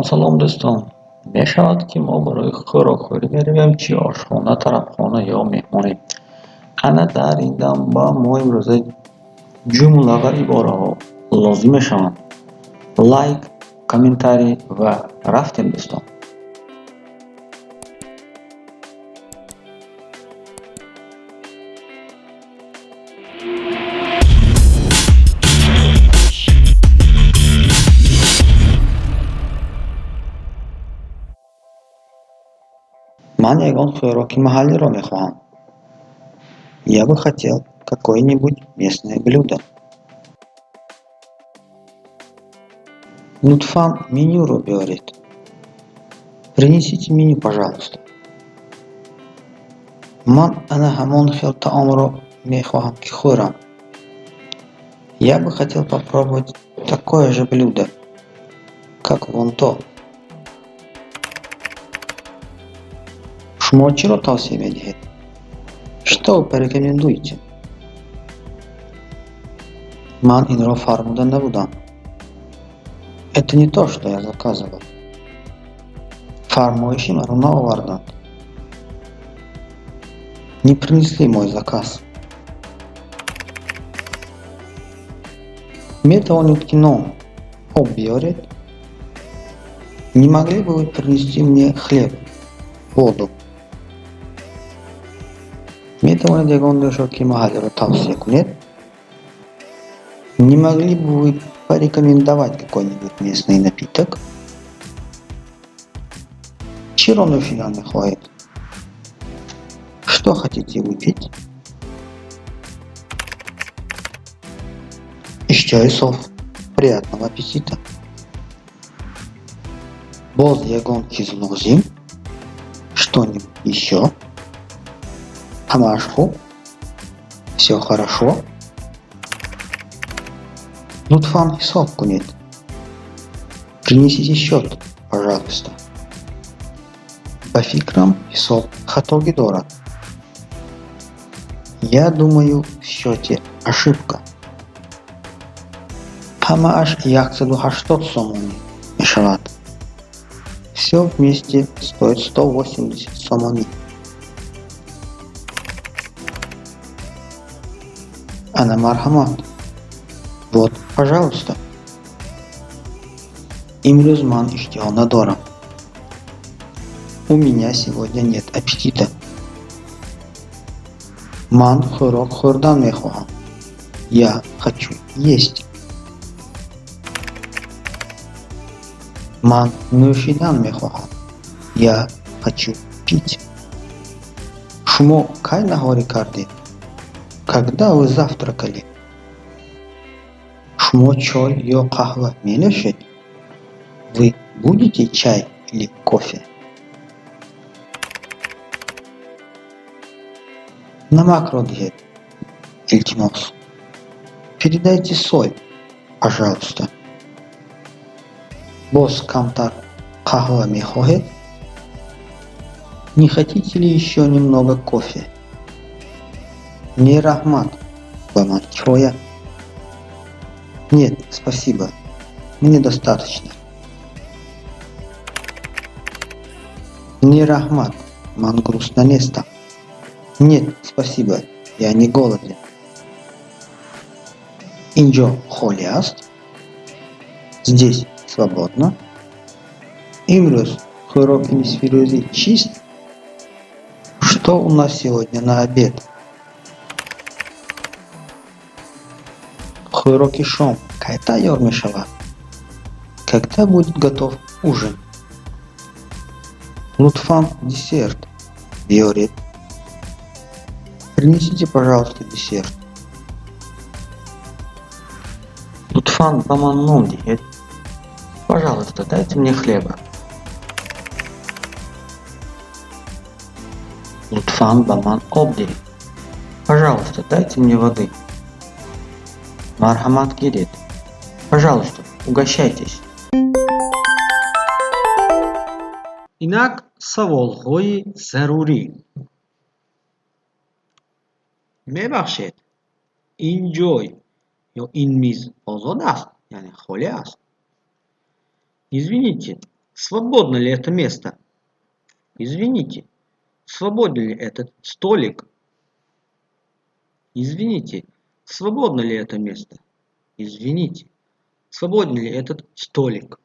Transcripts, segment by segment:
سلام دوستان. می شود که ما برای خوراکخوری برویم چی آشخانه، طربخانه یا مهمانی. انا در این دم با ما امروزه جمله عباره ها لازم شوند. لایک، комментарий و رفتیم دوستان. من ягон خوراки محلی را میخواهم. Я бы хотел какое-нибудь местное блюдо. لطفاً меню رو بیارید. Принесите меню, пожалуйста. من انا همون خیل طعام رو میخواهم که خورم. Я бы хотел попробовать такое же блюдо, как вон то. شما چی را توصیه میدهید؟ Что вы порекомендуете? من این را فرموده نبودم. Это не то, что я заказывал. فرمایشی مرا نآوردند. Не принесли мой заказ. میتوانید که نان آب بیارید؟ Не могли бы вы принести мне хлеб, воду? میتوانید یگان خوراکی محلی را توصیه کنید؟ Не могли бы вы порекомендовать какой-нибудь местный напиток? چی را نوشیدن میخواهید؟ Что хотите выпить? Из часов. Приятного аппетита. Боз ягон кизлозим. Что-нибудь еще? Амашху. Все хорошо. Лутфан хисоб кунет. Принесите счет, пожалуйста. По фикрам хисоб хатоги дора. Я думаю, в счете ошибка. Хамаш якцеду хаштот сомони. Мишават. Все вместе стоит 180 сомони. Ана мархамат. Вот, пожалуйста. Имрюз ман иштиона дора. У меня сегодня нет аппетита. Ман хорок хордан мехохам. Я хочу есть. Ман нушидан мехохам. Я хочу пить. Шумо кай нахори кардид? Когда вы завтракали? Шумо чай ё кахва меношед? Вы будете чай или кофе? Намак родгет. Ильтимос. Передайте соль, пожалуйста. Босс камтар кахва мехохет? Не хотите ли еще немного кофе? Не рахмат, баман чоя. Нет, спасибо. Мне достаточно. Не рахмат, ман грустно место. Нет, спасибо, я не голоден. Инджо холиаст. Здесь свободно. Имрюс хороки мисфирюзи чист. Что у нас сегодня на обед? Хороки шом кайта йормешава. Когда будет готов ужин? Лутфан десерт. Биорит. Принесите, пожалуйста, десерт. Лутфан баман нон диет. Пожалуйста, дайте мне хлеба. Лутфан баман обди. Пожалуйста, дайте мне воды. Мархамат кирит. Пожалуйста, угощайтесь. Инак саволҳои зарурӣ. мебахшед ин ҷой یا این میز آزاد است یعنی خالی است. Извините, свободно ли это место? Извините, свободен ли этот столик? Извините, свободно ли это место? Извините, свободен ли этот столик?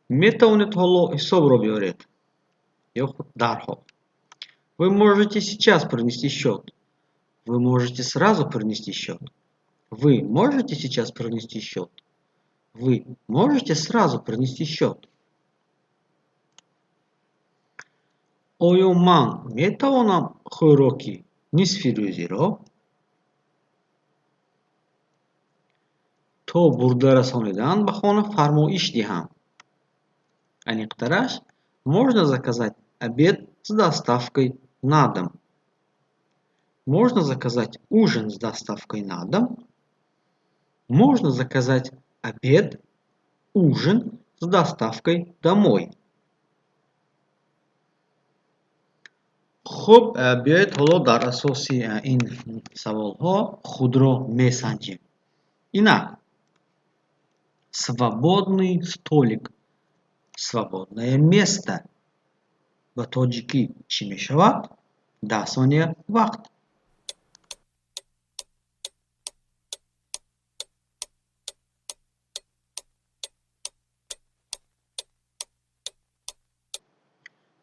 میتوانید حالا حساب را بیارید یا درحال. Вы можете сейчас принести счет. Вы можете сразу принести счет. Вы можете сейчас принести счет. Вы можете сразу принести счет. آیا من میتوانم خوراکی نصف روزی را تا برده رسانیدن به خانه فرمایش دهم؟ А некоторые можно заказать обед с доставкой на дом. Можно заказать ужин с доставкой на дом. Можно заказать обед, ужин с доставкой домой. خب بیایید حالا در اساس این سوال ها خود را میسنجیم. Итак, свободный столик, свободное место. با تاجیکی چی می شود؟ 10 ثانیه وقت.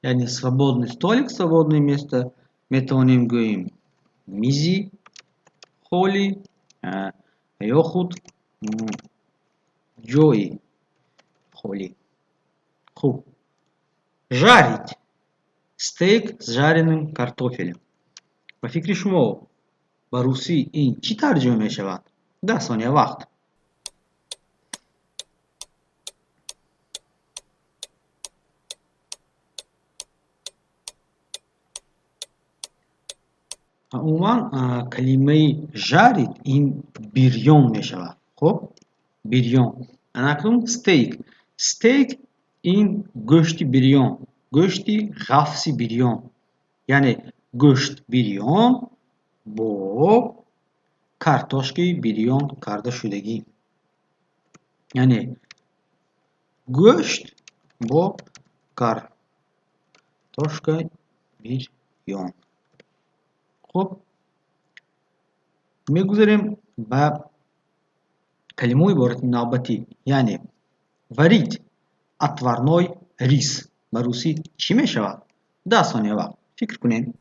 یعنی свободный столик, свободное место. میتوانیم گوییم میزی خالی یا خود جایی خالی. خوب. жарить стейк с жареным картофелем. به فکر شما به روسی این چی ترجمه می شود؟ 10 ثانیه وقت. عموما کلمه жарить این بیریون می شود. خب بیریون. اکنون استیک. استیک این گوشت بیریون. گوشتی غفصی بیریون. یعنی گوشت بیریون با کارتوشکی بیریون کرده شدگی. یعنی گوشت با کارتوشکی بیریون. خب میگذاریم به کلمه عبارت نوبتی یعنی варить отварной рис. به روسی چی می شود؟ 10 ثانیه وقت فکر کنیم.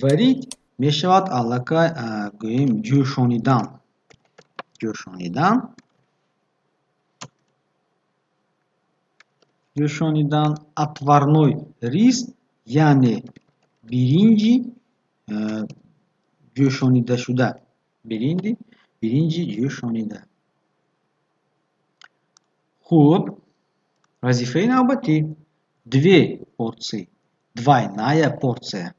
варить می شود علاقه گوییم جوشانیدن. جوشانیدن. جوشانیدن отварной рис یعنی برنجی جوشانیده شده. برنجی جوشانیده. خوب. وظیفه نوبتی 2 порции. Двойная порция.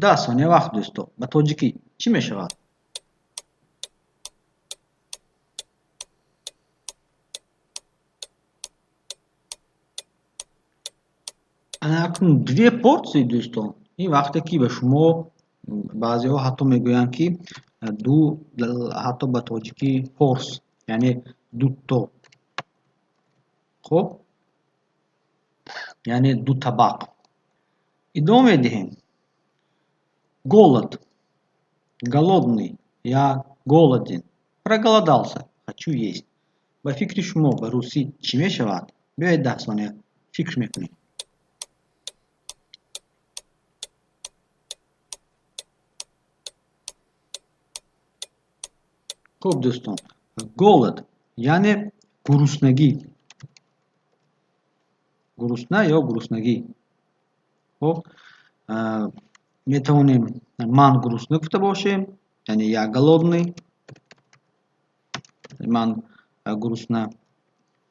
10 ثانیه وقت دوستو. به تاجیکی چی می شود؟ اکنون 2 порции دوستان. این وقتی که به شما بعضی ها حتی میگویند که دو حتی به تاجیکی پورس یعنی 2 تا. خب یعنی 2 طبق. ادامه دهیم. голод. Голодный. Я голоден. Проголодался. Хочу есть. به فکر شما به روسی چی می شود؟ بیایید 10 ثانیه فکر میکنید. خب دوستان голод یعنی گرسنگی. گرسنه یا گرسنگی. خب میتونیم من گرسنه گفته باشیم یعنی я голодный. من گرسنه.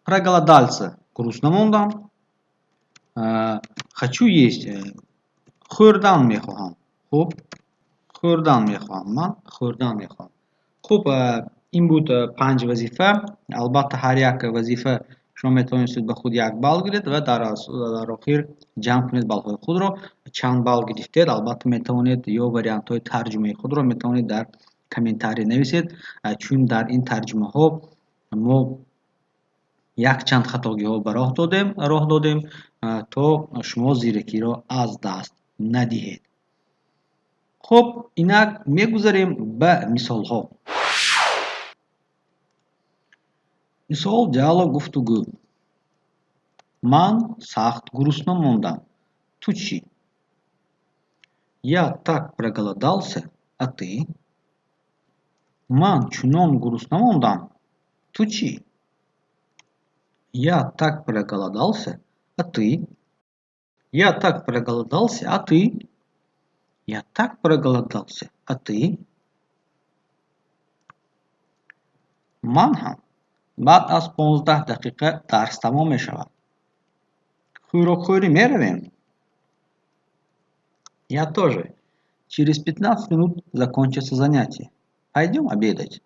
проголодался گرسنه موندم. хочу есть خوردن میخواهم. خب خوردن میخواهم. من خوردن میخواهم. خب این بود 5 وظیفه. البته هر یک وظیفه شما میتونید به خود 1 بال گیرید و در آخر جمع کنید بالهای خود رو. چند بال گرفتید البته میتونید یا وریانت های ترجمه خود رو میتونید در کامنتاری نویسید، چون در این ترجمه ها ما یک چند خطاگی ها به راه دادیم تا شما زیرکی را از دست ندهید. خب اینک میگذاریم به مثال ها. مثال диалог گفتگو. من سخت گرسنه موندم. تو چی؟ Я так проголодался, а ты? من чунон грустно موندم. تو چی؟ Я так проголодался, а ты? Я так проголодался, а ты? Я так проголодался, а ты? من هم بعد از 15 دقیقه درس تمام می شود. خوراکخوری می رویم. Я тоже. Через 15 минут закончится занятие. Пойдем обедать.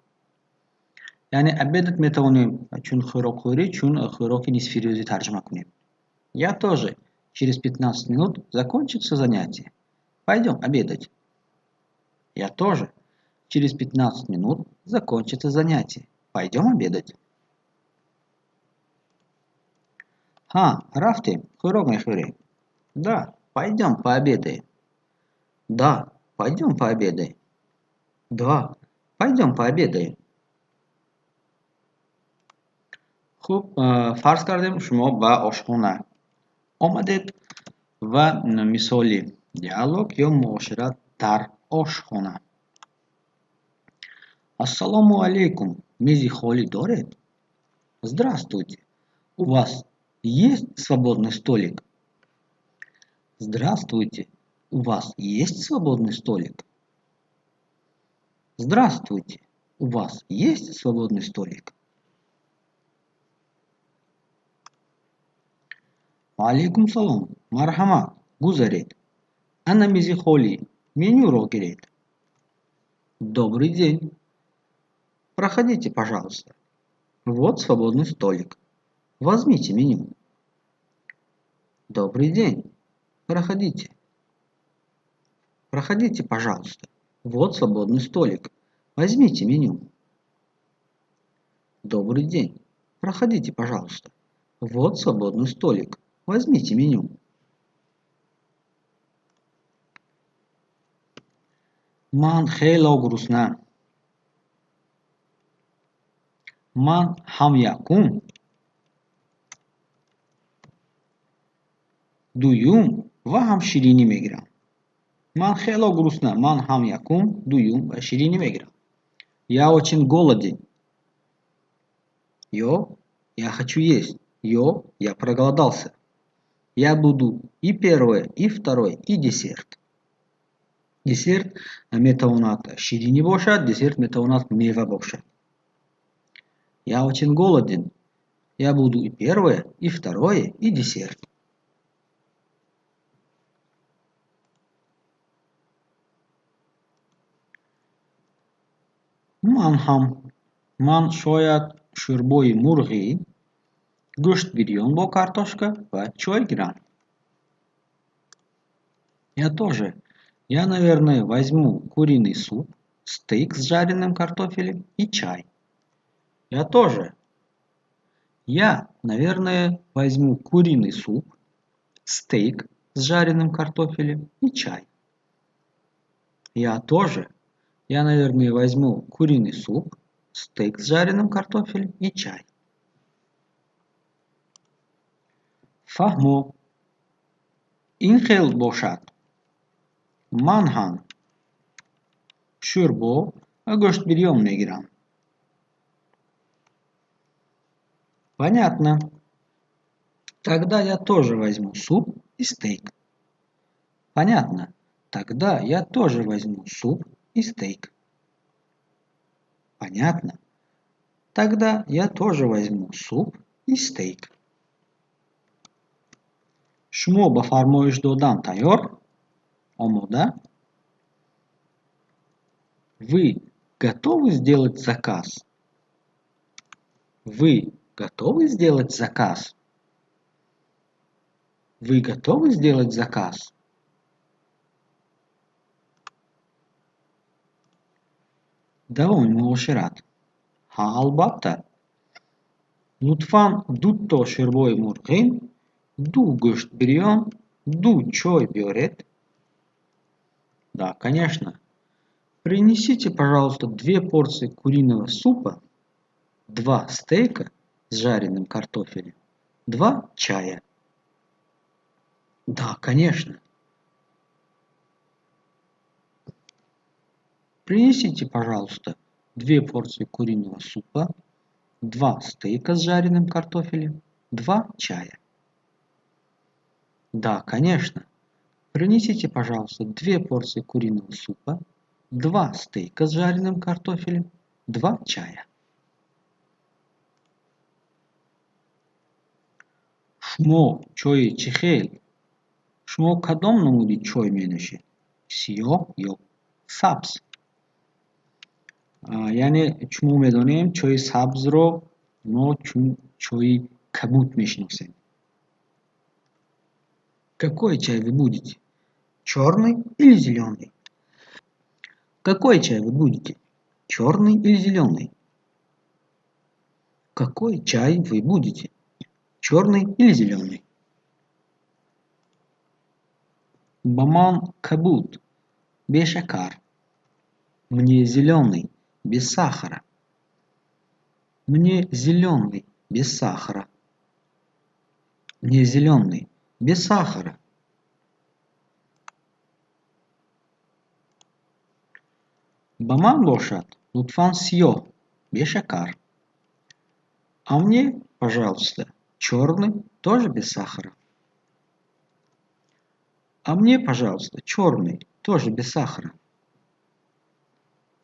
یعنی обедать میتونیم چون خوراکخوری چون خوراک نصف روزی ترجمه کنیم. Я тоже. Через 15 минут закончится занятие. Пойдем обедать. Я тоже. Через 15 минут закончится занятие. Пойдем обедать. ها رفتیم خوراک میخوریم. Да, пойдем пообедаем. Да, пойдем пообедаем. Да, пойдем пообедаем. خوب فرض کردیم شما به آشخانه آمدید و مثالی دیالوگ یا معاشرت در آشخانه. Ассаламу алейкум. میزی خالی دارید؟ Здравствуйте. У вас есть свободный столик? Здравствуйте. У вас есть свободный столик? Здравствуйте. У вас есть свободный столик? وعليكم السلام. مرحبا. گذارید. أنا میزی خالی. меню رو گیرید. Добрый день. Проходите, пожалуйста. Вот свободный столик. Возьмите меню. Добрый день. Проходите. Проходите, пожалуйста. Вот свободный столик. Возьмите меню. Добрый день. Проходите, пожалуйста. Вот свободный столик. Возьмите меню. من خیلی گرسنه‌ام. من هم یکم دوم و هم شیرینی میگیرم. من خیلی گرسنه‌ام. من هم یکم دوم و شیرینی میگیرم. Я очень голоден. Я хочу есть. Я проголодался. Я буду и первое, и второе, и десерт. دسرت میتواند شیرینی باشد، دسرت میتواند میوه باشد. Я очень голоден. Я буду и первое, и второе, и десерт. من شاید شوربای مرغی، گوشت бульон با картошка و чай грам. Я тоже. Я, наверное, возьму куриный суп, стейк с жареным картофелем и чай. Я тоже. Я, наверное, возьму куриный суп, стейк с жареным картофелем и чай. Я тоже. Я, наверное, возьму куриный суп, стейк с жареным картофелем и чай. فهمو. این خیلی باشد. من هم شوربا و گوشت бульон میگیرم. Понятно. Тогда я тоже возьму суп и стейк. Понятно. Тогда я тоже возьму суп и стейк. Понятно. Тогда я тоже возьму суп и стейк. شما به فرمایش دادن تیار؟ آماده؟ Вы готовы сделать заказ? Вы готовы сделать заказ? Вы готовы сделать заказ? Davom mubashirat. Ha albatta. Lütfen dutto sherboi murghin, ду go'sht бирён, ду чой биорет. Да, конечно. Принесите, пожалуйста, 2 порции куриного супа, 2 стейка с жареным картофелем, 2 чая. Да, конечно. Принесите, пожалуйста, 2 порции куриного супа, 2 стейка с жареным картофелем, 2 чая. Да, конечно. Принесите, пожалуйста, 2 порции куриного супа, 2 стейка с жареным картофелем, 2 чая. Шмо чой чихель. Шмо кадом намуди чой менеши. Сиё ё сабз. یعنی چما میدانیم چای سبز رو ما چون چای کبود میشناسیم. Какой чай вы будете? Черный или зеленый? Какой чай вы будете? Черный или зеленый? Какой чай вы будете? Черный или зеленый? Баман кабут. Бешакар. Мне зеленый, без сахара. Мне зеленый, без сахара. Мне зеленый, без сахара. Баман бошат. Лутфан сьё. Бешакар. А мне, пожалуйста, черный, тоже без сахара. А мне, пожалуйста, черный, тоже без сахара.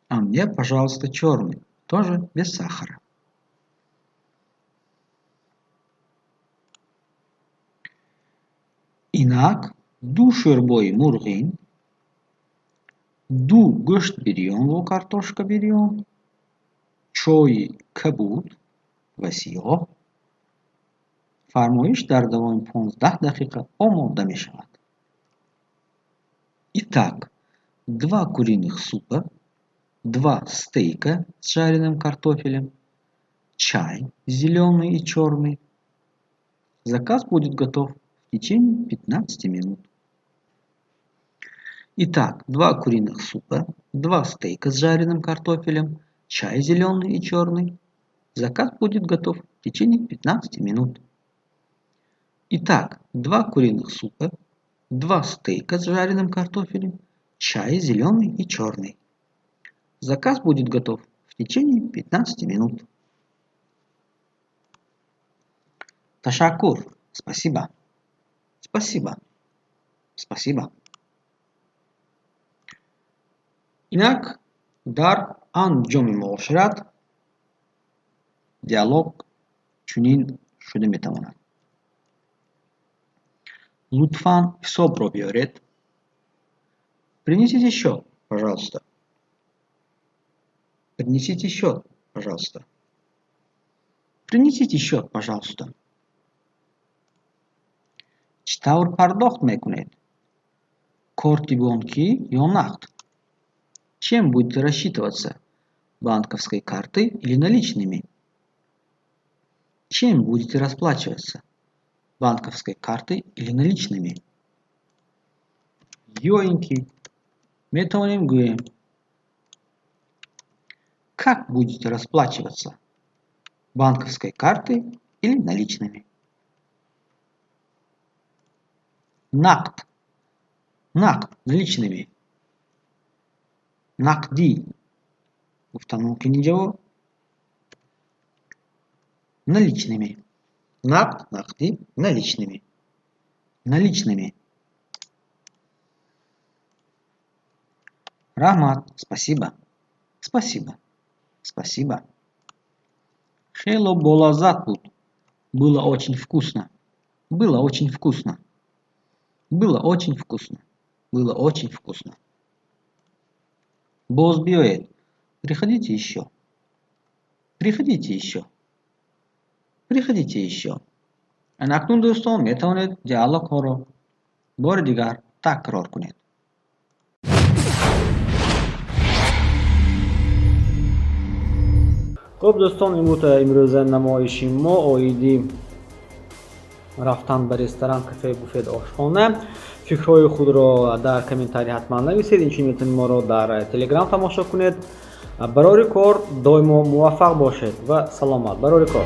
А мне, пожалуйста, черный, тоже без сахара. Инак, ду шербой мургин, ду go'sht biriyon و kartoshka biriyon, چای کبود و سیاه. فرمایش در دوام 15 دقیقه آماده می شود. Итак, 2 куриных супа, 2 стейка с жареным картофелем, чай зеленый и черный. Заказ будет готов в течение 15 минут. Итак, 2 куриных супа, 2 стейка с жареным картофелем, чай зеленый и черный. Заказ будет готов в течение 15 минут. Итак, 2 куриных супа, 2 стейка с жареным картофелем, чай зеленый и черный. Заказ будет готов в течение 15 минут. Ташакур. Спасибо. Спасибо. Спасибо. Инак, дар анҷоми муошират диалог чунин шуда метавонад. Лутфан ҳисобро биёред. Принесите счет, пожалуйста. Принесите счет, пожалуйста. Принесите счет, пожалуйста. Чӣ тавр пардохт мекунед? Корти бонкӣ ё нақд? Чем будете рассчитываться? Банковской картой или наличными? Чем будете расплачиваться? Банковской картой или наличными? Ёеньки. Метавонем гӯем. Как будете расплачиваться? Банковской картой или наличными? Нақд. Нақд. Наличными. Нақди. Гуфтам мумкин ҷавоб. Наличными. Нақд, нақди, наличными. Наличными. Рахмат. Спасибо. Спасибо. Спасибо. Хело болазат буд. Было очень вкусно. Было очень вкусно. Было очень вкусно. Было очень вкусно. Боз биоед. Приходите еще. Приходите еще. приходите еще. اکنون دوستان میتوانید دیالوگ ها رو بار دیگر تکرار کنید. خب دوستان امروز نمایشی ما اویدی рафтан ба ресторан, кафе, буфет, ошхона. фикрҳои худро дар комментарий ҳатман нависед. инчунин метавонед моро дар телеграм тамошо кунед. барори кор доимо муваффақ бошед ва саломат. барори кор.